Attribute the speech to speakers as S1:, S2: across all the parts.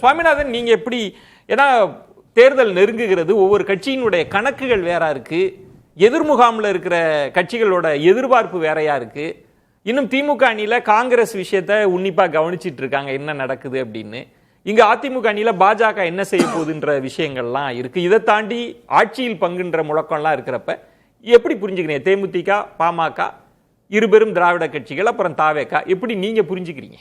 S1: சுவாமிநாதன், நீங்க எப்படி, ஏன்னா தேர்தல் நெருங்குகிறது, ஒவ்வொரு கட்சியினுடைய கணக்குகள் வேற இருக்கு, எதிர்முகாமில் இருக்கிற கட்சிகளோட எதிர்பார்ப்பு வேறையா இருக்கு. இன்னும் திமுக அணியில காங்கிரஸ் விஷயத்த உன்னிப்பா கவனிச்சிட்டு இருக்காங்க என்ன நடக்குது அப்படின்னு. இங்க அதிமுக அணியில பாஜக என்ன செய்ய போகுதுன்ற விஷயங்கள்லாம் இருக்கு. இதை தாண்டி ஆட்சியில் பங்குன்ற முழக்கம்லாம் இருக்கிறப்ப எப்படி புரிஞ்சுக்கிறீங்க? தேமுதிக, பாமக, இருபெரும் திராவிட கட்சிகள், அப்புறம் தாவேகா, எப்படி நீங்க புரிஞ்சுக்கிறீங்க?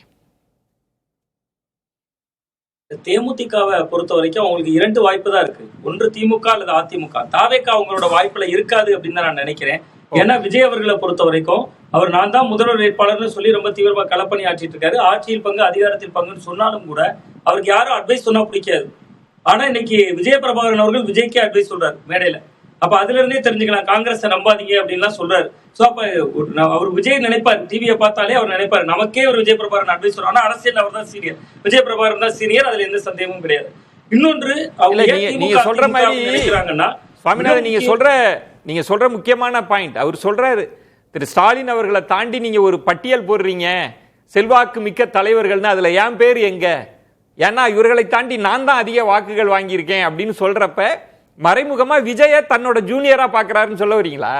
S2: தேமுதிகவை பொறுத்த வரைக்கும் அவங்களுக்கு 2 வாய்ப்பு தான் இருக்கு. ஒன்று திமுக அல்லது அதிமுக. தாவேகா அவங்களோட வாய்ப்புல இருக்காது அப்படின்னு தான் நான் நினைக்கிறேன். ஏன்னா விஜய் அவர்களை பொறுத்த வரைக்கும் அவர் நான் தான் முதல்வர் வேட்பாளர்னு சொல்லி ரொம்ப தீவிரமா களப்பணி ஆற்றிட்டு இருக்காரு. ஆட்சியில் பங்கு, அதிகாரத்தில் பங்குன்னு சொன்னாலும் கூட அவருக்கு யாரும் அட்வைஸ் சொன்னா பிடிக்காது. ஆனா இன்னைக்கு விஜய பிரபாகரன் அவர்கள் விஜய்க்கே அட்வைஸ் சொல்றாரு மேடையில. அப்ப அதுல இருந்தே தெரிஞ்சுக்கலாம் காங்கிரஸ் நம்பாதீங்க அப்படின்லாம் சொல்றாரு. சோ அப்ப அவர் விஜய் நினைப்பார், டிவியை பார்த்தாலே அவர் நினைப்பாரு நமக்கே ஒரு விஜய் பிரபாகரன் அட்வைஸ் சொல்றாரு. ஆனா அரசியல் அவர் தான் சீனியர், விஜய் பிரபாகரன் தான் சீனியர், அதுல எந்த சந்தேகமும் கிடையாது. இன்னொன்று
S1: நீங்க சொல்ற மாதிரி சுவாமிநாதன், நீங்க சொல்ற முக்கியமான பாயிண்ட் அவர் சொல்றாரு. திரு ஸ்டாலின் அவர்களை தாண்டி நீங்க ஒரு பட்டியல் போடுறீங்க செல்வாக்கு மிக்க தலைவர்கள்னு, அதுல என் பேர் எங்க? ஏன்னா இவர்களை தாண்டி நான் தான் அதிக வாக்குகள் வாங்கியிருக்கேன் அப்படின்னு சொல்றப்ப மறைமுகமா விஜய தன்னோட ஜூனியரா பாக்குறாருன்னு சொல்ல வரீங்களா?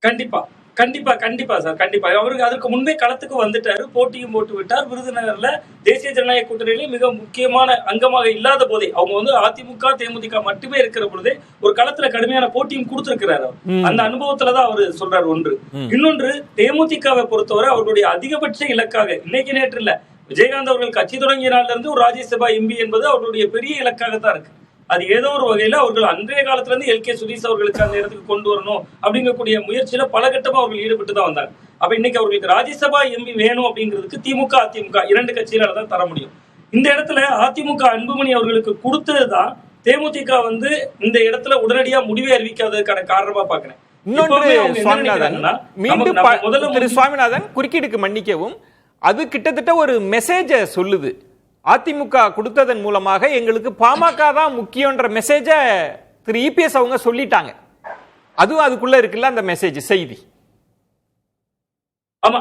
S2: கண்டிப்பா கண்டிப்பா கண்டிப்பா சார், கண்டிப்பா. அவருக்கு அதுக்கு முன்பே களத்துக்கு வந்துட்டாரு, போட்டியும் போட்டு விட்டார். விருதுநகர்ல தேசிய ஜனநாயக கூட்டணியிலே மிக முக்கியமான அங்கமாக இல்லாத போதே, அவங்க அதிமுக தேமுதிக மட்டுமே இருக்கிற பொழுதே ஒரு களத்துல கடுமையான போட்டியும் கொடுத்திருக்கிறார். அந்த அனுபவத்துலதான் அவரு சொல்றாரு. ஒன்று. இன்னொன்று, தேமுதிகவை பொறுத்தவரை அவர்களுடைய அதிகபட்ச இலக்காக இன்னைக்கு நேற்று இல்ல, விஜயகாந்த் அவர்கள் கட்சி தொடங்கிய நாள்ல இருந்து ஒரு ராஜ்யசபா எம்பி என்பது அவர்களுடைய பெரிய இலக்காகத்தான் இருக்கு. அது ஏதோ ஒரு வகையில அவர்கள் அன்றைய காலத்துல இருந்து எல் கே சுதீஷ் அவர்களுக்கு அந்த இடத்துக்கு கொண்டு வரணும் அப்படிங்கக்கூடிய முயற்சியில பல கட்டமா அவர்கள் ஈடுபட்டு தான் வந்தாங்க. அப்ப இன்னைக்கு அவர்களுக்கு ராஜ்யசபா எம்பி வேணும் அப்படிங்கிறதுக்கு திமுக அதிமுக 2 கட்சிகளால தான் தர முடியும். இந்த இடத்துல அதிமுக அன்புமணி அவர்களுக்கு கொடுத்ததுதான் தேமுதிக இந்த இடத்துல உடனடியா முடிவை அறிவிக்காததுக்கான காரணமா பாக்குறேன்.
S1: சுவாமிநாதன், குறுக்கீடுக்கு மன்னிக்கவும், அது கிட்டத்தட்ட ஒரு மெசேஜ சொல்லுது. அதிமுக கொடுத்ததன் மூலமாக எங்களுக்கு பாமக தான் முக்கியன்ற மெசேஜ திரு இபிஎஸ் அவங்க சொல்லிட்டாங்க. அதுவும் அதுக்குள்ள இருக்குல்ல அந்த மெசேஜ் செய்தி.
S2: ஆமா,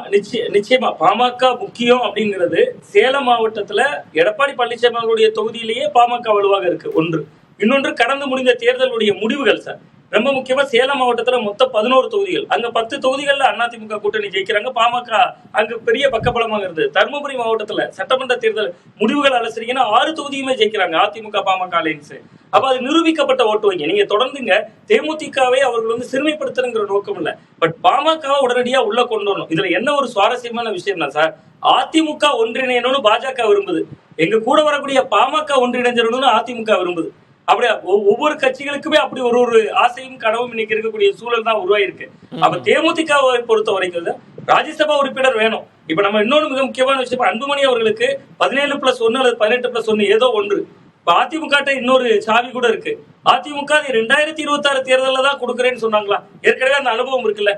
S2: நிச்சயமா பாமக முக்கியம் அப்படிங்கிறது சேலம் மாவட்டத்துல எடப்பாடி பழனிசாமி அவர்களுடைய தொகுதியிலேயே பாமக வலுவாக இருக்கு. ஒன்று. இன்னொன்று, கடந்து முடிந்த தேர்தலுடைய முடிவுகள் சார். ரொம்ப முக்கியமா சேலம் மாவட்டத்துல மொத்தம் 11 தொகுதிகள், அங்க 10 தொகுதிகள்ல அதிமுக கூட்டணி ஜெயிக்கிறாங்க, பாமக அங்க பெரிய பக்கபலமாக இருந்தது. தருமபுரி மாவட்டத்துல சட்டமன்ற தேர்தல் முடிவுகள் அலசரிங்கன்னா 6 தொகுதியுமே ஜெயிக்கிறாங்க அதிமுக பாமக அலைன்ஸ். அப்ப அது நிரூபிக்கப்பட்ட ஓட்டு வங்கி. நீங்க தொடர்ந்துங்க தேமுதிகவை அவர்கள் சிறுமைப்படுத்துறங்கிற நோக்கம் இல்ல, பட் பாமகவை உடனடியா உள்ள கொண்டு வரணும். இதுல என்ன ஒரு சுவாரஸ்யமான விஷயம் தான் சார், அதிமுக ஒன்றிணையணும்னு பாஜக விரும்புது, எங்க கூட வரக்கூடிய பாமக ஒன்றிணைஞ்சிடணும்னு அதிமுக விரும்புது. அப்படியே ஒவ்வொரு கட்சிகளுக்குமே அப்படி ஒரு ஆசையும் கனவும் இன்னைக்கு இருக்கக்கூடிய சூழல் தான் உருவாயிருக்கு. அப்ப தேமுதிகவை பொறுத்த வரைக்கும் ராஜ்யசபா உறுப்பினர் வேணும். இப்ப நம்ம இன்னொரு மிக முக்கியமான விஷயம், அன்புமணி அவர்களுக்கு 17+1 அல்லது 18+1 ஏதோ ஒன்று. இப்ப அதிமுக இன்னொரு சாவி கூட இருக்கு. அதிமுக 2026 தேர்தலில் தான் கொடுக்குறேன்னு சொன்னாங்களா? ஏற்கனவே அந்த அனுபவம் இருக்குல்ல.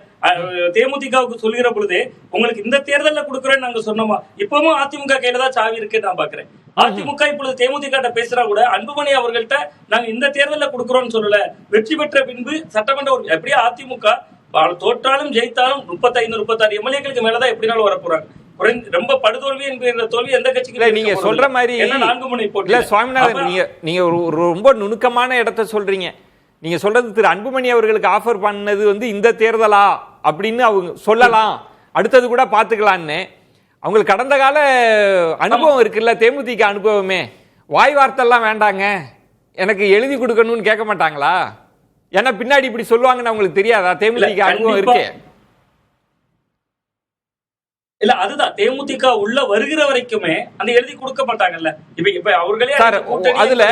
S2: தேமுதிகவுக்கு சொல்கிற பொழுதே உங்களுக்கு இந்த தேர்தலில் கொடுக்குறேன்னு நாங்க சொன்னோமா? இப்பவும் அதிமுக கையில தான் சாவி இருக்குன்னு நான் பாக்குறேன். அதிமுக இப்பொழுது தேமுதிக பேசுறா கூட அன்புமணி அவர்கள்ட்ட நாங்க இந்த தேர்தலில் கொடுக்குறோம்னு சொல்லல. வெற்றி பெற்ற பின்பு சட்டமன்ற எப்படியே அதிமுக தோற்றாலும் ஜெயித்தாலும் 35-36 எம்எல்ஏக்களுக்கு மேலதான் எப்படினாலும் வரப்போறாங்க. ரொம்ப படுதோல்வி என்கிற தோல்வி எந்த கட்சிக்கு
S1: நீங்க சொல்ற மாதிரி
S2: 4 முனை போட்டி.
S1: சுவாமிநாதன், நீங்க ரொம்ப நுணுக்கமான இடத்தை சொல்றீங்க. நீங்க சொல்றது திரு அன்புமணி அவர்களுக்கு ஆஃபர் பண்ணது இந்த தேர்தலா அப்படின்னு அவங்க சொல்லலாம், அடுத்தது கூட பாத்துக்கலான்னு. அவங்களுக்கு கடந்த கால அனுபவம் இருக்குல்ல, தேமுதிக அனுபவமே. வாய் வார்த்தைலாம் வேண்டாங்க, எனக்கு எழுதி கொடுக்கணும்னு கேட்க மாட்டாங்களா? ஏன்னா பின்னாடி இப்படி சொல்லுவாங்கன்னு அவங்களுக்கு தெரியாதா? தேமுதிக அனுபவம் இருக்கு
S2: இல்ல, அதுதான் தேமுதிக உள்ள வருகிற வரைக்குமே அந்த எழுதி கொடுக்க மாட்டாங்கல்ல. இப்ப அவர்களே
S1: அதுல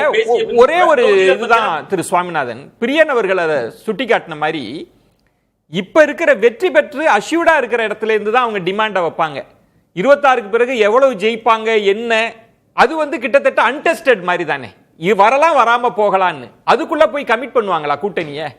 S1: ஒரே ஒரு இதுதான் திரு சுவாமிநாதன், பிரியன் அவர்கள் அதை சுட்டி காட்டின மாதிரி, இப்ப இருக்கிற வெற்றி பெற்று அஷ்யூர்டா இருக்கிற இடத்துல இருந்து தான் அவங்க டிமாண்ட வைப்பாங்க. 26க்கு பிறகு எவ்வளவு ஜெயிப்பாங்க என்ன, அது கிட்டத்தட்ட அன்டெஸ்டட் மாதிரி தானே, வரலாம் வராம போகலான்னு. அதுக்குள்ள போய் கமிட் பண்ணுவாங்களா கூட்டணிய?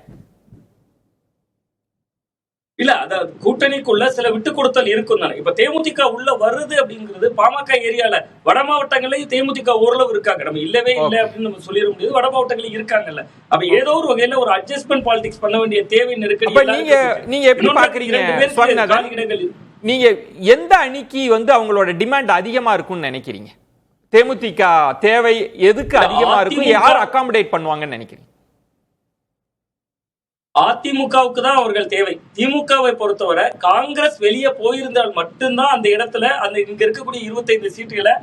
S2: இல்ல, அத கூட்டணிக்குள்ள சில விட்டு கொடுத்தல் இருக்கும் தானே. இப்ப தேமுதிக உள்ள வருது அப்படிங்கிறது பாமக ஏரியால வட மாவட்டங்களையும் தேமுதிக ஓரளவு இருக்காங்க. நம்ம இல்லவே இல்லை அப்படின்னு நம்ம சொல்லிட முடியாது, வட மாவட்டங்களையும் இருக்காங்கல்ல. அப்ப ஏதோ ஒரு வகையில ஒரு அட்ஜஸ்ட்மெண்ட் பாலிடிக்ஸ் பண்ண வேண்டிய தேவை நெருக்கடி.
S1: நீங்க எப்படி பாக்குறீங்க? நீங்க எந்த அணிக்கு அவங்களோட டிமாண்ட் அதிகமா இருக்கும்னு நினைக்கிறீங்க? தேமுதிக தேவை எதுக்கு அதிகமா இருக்கும், யார் அகாமடேட் பண்ணுவாங்கன்னு நினைக்கிறீங்க?
S2: அதிமுகவுக்கு தான் அவர்கள் தேவை. திமுகவை பொறுத்தவரை காங்கிரஸ் வெளியே போயிருந்தால் மட்டும்தான் அந்த இடத்துல அந்த இங்க இருக்கக்கூடிய 25 சீட்டுகளை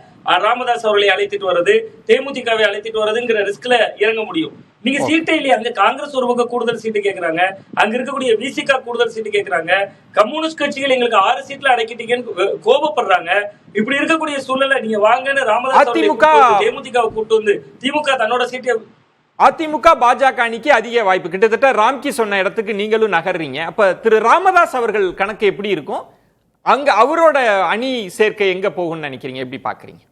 S2: ராமதாஸ் அவர்களை அழைத்துட்டு வர்றது, தேமுதிகவை அழைத்துட்டு வர்றதுங்கிற ரிஸ்க்ல இறங்க முடியும். நீங்க சீட்டே இல்லையா? அங்க காங்கிரஸ் ஒரு பக்கம் கூடுதல் சீட்டு கேட்கறாங்க, அங்க இருக்கக்கூடிய விசிகா கூடுதல் சீட்டு கேட்கறாங்க, கம்யூனிஸ்ட் கட்சிகள் எங்களுக்கு 6 சீட்ல அடைக்கிட்டீங்கன்னு கோபப்படுறாங்க. இப்படி இருக்கக்கூடிய சூழ்நிலை நீங்க வாங்கன்னு ராமதாஸ் தேமுதிகவை கூட்டு வந்து திமுக தன்னோட சீட்டை
S1: அதிமுக பாஜக அணிக்கு அதிக வாய்ப்பு. கிட்டத்தட்ட ராம்கி சொன்ன இடத்துக்கு நீங்களும் நகர்றீங்க. அப்ப திரு ராமதாஸ் அவர்கள் கணக்கு எப்படி இருக்கும்? அங்க அவரோட அணி சேர்க்கை எங்க போகும்னு நினைக்கிறீங்க? எப்படி பாக்குறீங்க?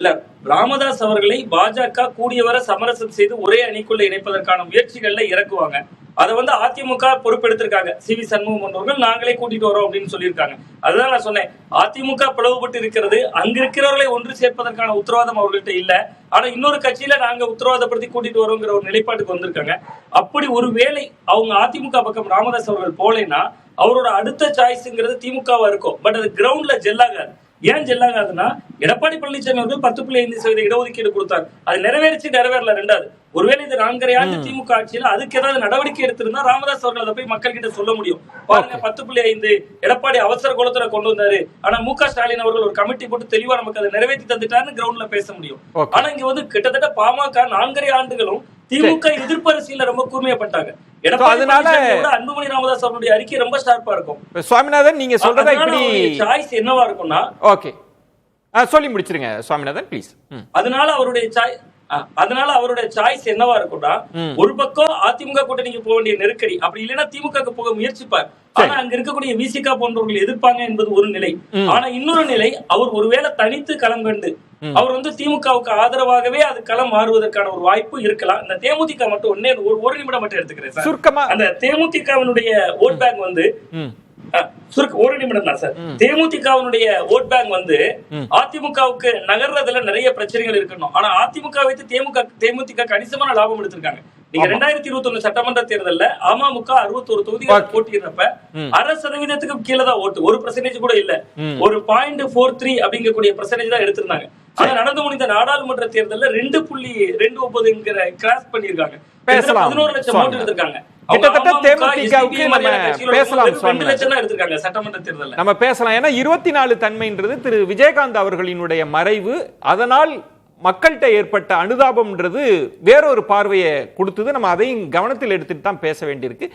S2: இல்ல, ராமதாஸ் அவர்களை பாஜக கூடியவரை சமரசம் செய்து ஒரே அணிக்குள்ள இணைப்பதற்கான முயற்சிகள்ல இறக்குவாங்க. அதை அதிமுக பொறுப்பெடுத்திருக்காங்க. சி.வி. சண்முகம் போன்றவர்கள் நாங்களே கூட்டிட்டு வரோம் அப்படின்னு சொல்லியிருக்காங்க. அதுதான் நான் சொன்னேன், அதிமுக பிளவுபட்டு இருக்கிறது, அங்க இருக்கிறவர்களை ஒன்று சேர்ப்பதற்கான உத்தரவாதம் அவர்கள்ட்ட இல்ல. ஆனா இன்னொரு கட்சியில நாங்க உத்தரவாதப்படுத்தி கூட்டிட்டு வரோங்கிற ஒரு நிலைப்பாட்டுக்கு வந்திருக்காங்க. அப்படி ஒரு வேளை அவங்க அதிமுக பக்கம் ராமதாஸ் அவர்கள் போலேன்னா அவரோட அடுத்த சாய்ஸ்ங்கிறது திமுகவா இருக்கும். பட் அது கிரவுண்ட்ல ஜெல்லாகாது. ஏன் ஜெல்லாகாதுன்னா, எடப்பாடி பழனிசாமி அவர்கள் 10.5% இடஒதுக்கீடு கொடுத்தார். அது நிறைவேறல. ரெண்டாவது, ஒருவேளை இது 4.5 ஆண்டு திமுக ஆட்சியில அதுக்கு ஏதாவது நடவடிக்கை எடுத்திருந்தா ராமதாஸ் அவர்கள் அதை போய் மக்கள் கிட்ட சொல்ல முடியும். பாருங்க, 10.5 எடப்பாடி அவசர கோலத்துல கொண்டு வந்தாரு, ஆனா மு.க. ஸ்டாலின் அவர்கள் ஒரு கமிட்டி போட்டு தெளிவா நமக்கு அதை நிறைவேற்றி தந்துட்டாருன்னு கிரவுண்ட்ல பேச முடியும். ஆனா இங்க கிட்டத்தட்ட பாமக 4.5 ஆண்டுகளும் திமுக எதிர்ப்பு அரசியல ரொம்ப கூர்மையப்பட்டாங்க. அன்புமணி ராமதாஸ் அவருடைய அறிக்கை ரொம்ப ஷார்ப்பா இருக்கும்.
S1: சுவாமிநாதன், நீங்க சொல்றதா இப்படி
S2: சாய்ஸ் என்னவா இருக்கும்னா,
S1: ஓகே சொல்லி முடிச்சிருங்க சுவாமிநாதன் ப்ளீஸ்.
S2: அதனால அவருடைய சாய்ஸ் என்னவா இருக்கும்னா, ஒரு பக்கம் அதிமுக கூட்டணிக்கு போக வேண்டிய நெருக்கடி, அப்படி இல்லைன்னா திமுக போக முயற்சிப்பார். ஆனா அங்க இருக்கக்கூடிய விசிகா போன்றவர்கள் எதிர்ப்பாங்க என்பது ஒரு நிலை. ஆனா இன்னொரு நிலை, அவர் ஒருவேளை தனித்து களம் கண்டு அவர் திமுகவுக்கு ஆதரவாகவே அது களம் மாறுவதற்கான ஒரு வாய்ப்பு இருக்கலாம். இந்த தேமுதிக மட்டும் ஒரு நிமிடம் மட்டும் எடுத்துக்கிறேன் சார். அந்த தேமுதிகவினுடைய ஓட் பேங்க் ஒரு நிமிடம் தான் சார். தேமுதிகவினுடைய ஓட் பேங்க் அதிமுகவுக்கு நகர்றதுல நிறைய பிரச்சனைகள் இருக்கணும். ஆனா அதிமுக வைத்து தேமுதிக கணிசமான லாபம் எடுத்திருக்காங்க. நீங்க 2021 சட்டமன்ற தேர்தல்ல அமமுக 61 தொகுதிகள் போட்டியிடுறப்ப 6% கீழே தான் ஓட்டு, 1% கூட இல்ல, ஒரு 0.43 அப்படிங்கக்கூடிய பெர்சன்டேஜ் தான் எடுத்திருந்தாங்க. ஆனா நடந்து முடிந்த நாடாளுமன்ற தேர்தல்ல 2.29 கிராஸ் பண்ணிருக்காங்க. 11 லட்சம் ஓட்டு எடுத்திருக்காங்க.
S1: நம்ம பேசலாம். ஏன்னா 24 தன்மைன்றது திரு விஜயகாந்த் அவர்களினுடைய மறைவு, அதனால் மக்கள்கிட்ட ஏற்பட்ட அனுதாபம்ன்றது வேறொரு பார்வையை கொடுத்தது. நம்ம அதையும் கவனத்தில் எடுத்துட்டு தான் பேச வேண்டியிருக்கு.